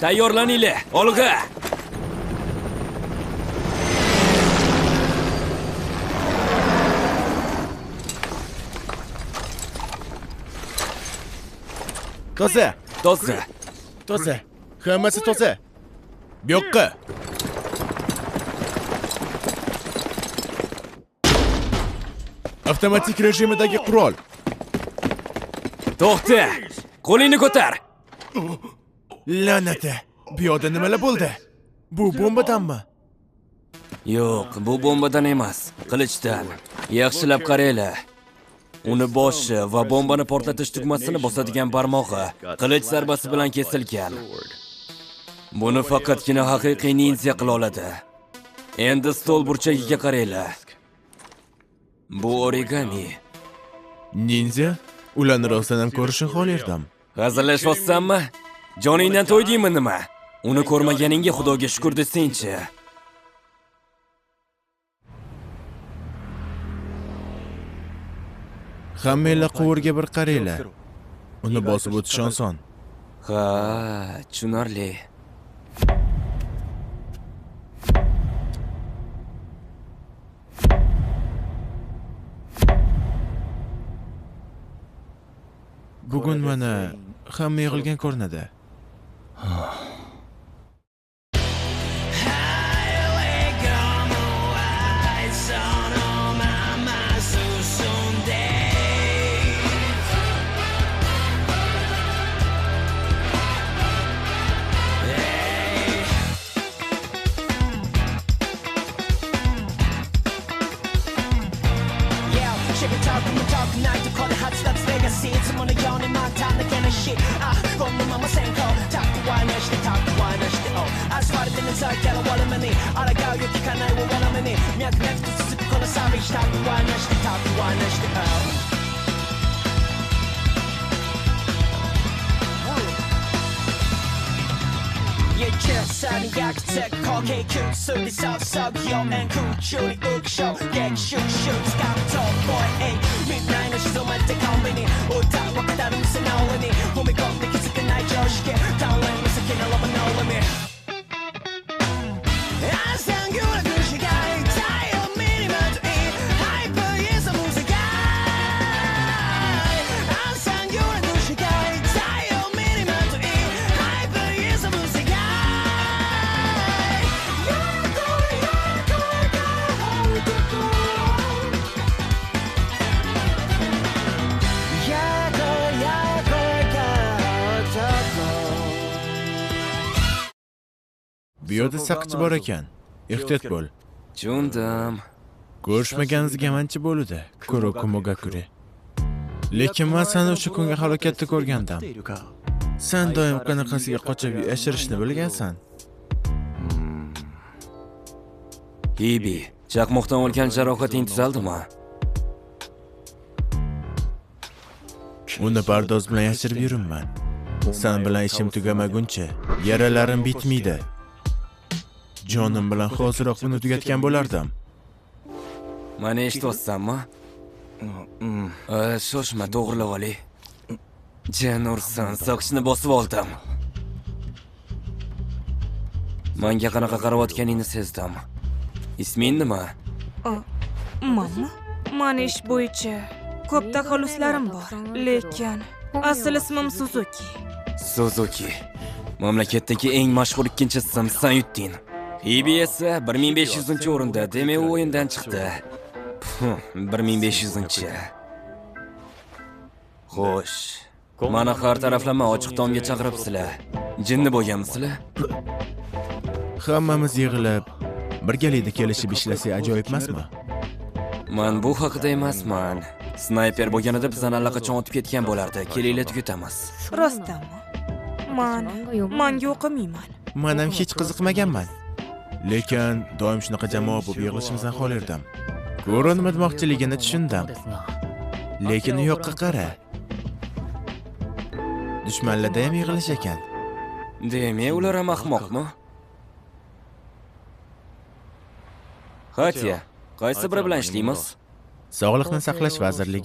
tayyorlaninglar. Olg'a. Toza. Toza. Toza. Hammasi toza. Bu yoqqa. Avtomatik rejimidagi qurol. To'xta. Qo'lingni ko'tar. La'nati. Bu yoqda nimalar bo'ldi? Bu bombadanmi? Yo'q, bu bombadan emas, qilichdan. Yaxshilab qaranglar. Uni boshi va bombani portlatish tugmasini bosadigan barmog'i qilich zarbasi bilan kesilgan. Buni faqatgina haqiqiy ninja qila oladi. Endi stol burchagiga qaranglar. Bu origami. Ninja? Ularni rostdan ham ko'rishni xohlardim. Hazillashyapsanmi? Joningdan to'ydingmi nima? Uni ko'rmaganingga Xudoga shukr desang-chi. Hammanglar quvurga bir qaranglar. Uni bosib o'tish oson. Ha, tushunarli. Bugun mana hamma yig'ilgan ko'rinadi. Bu yerda saqchi bor ekan. Ehtiyot bo'l. Tushundim. Ko'rishmaganingizga manchi bo'ldi. Kurokugakure. Lekin men seni o'sha kungi halokatda ko'rgandim. Sen doim qanaqasiga qochib yashirishni bilgansan. Ibi, chaqmoqdan olgan jarohating tuzaldimi? Uni pardoz bilan yashirib yuribman. Sen bilan ishim tugamaguncha yaralarim bitmaydi. Jonim bilan hoziroq buni tugatgan bo'lardim. Mana eshityapsanmi? Shoshma, to'g'rilab olay. Jan ursin, soqchini bosib oldim. Menga qanaqa qarayotganingni sezdim. Isming nima? Mamma. Men ish bo'yicha ko'p taxalluslarim bor, lekin asl ismim Suzuki. Suzuki. Mamlakatdagi eng mashhur ikkinchi ism sen yutding. Ibi esa 1500-o'rinda, demak u o'yindan chiqdi. 1500-chi. Xo'sh. Mana har taraflama ochiq tomga chaqiribsizlar. Jinni bo'lganmisizlar? Hammamiz yig'ilib birgalikda kelishib ishlasak ajoyib emasmi? Men bu haqida emasman. Snayper bo'lganida bizdan allaqachon o'tib ketgan bo'lardi. Kelinglar tugutamiz. Rostdanmi? Menga o'qimayman. Men ham hech qiziqmaganman. Lekin doim shunaqa jamoa bo'lib yig'ilishimizdan xohlardim. Ko'rinmadmoqchiligini tushundim. Lekin u yoqqa qara. Dushmanlarda ham yig'ilish ekan. Demak, ular ham ahmoqmi? Hatya, qaysi biri bilan ishlaymiz? Sog'liqni saqlash vazirligi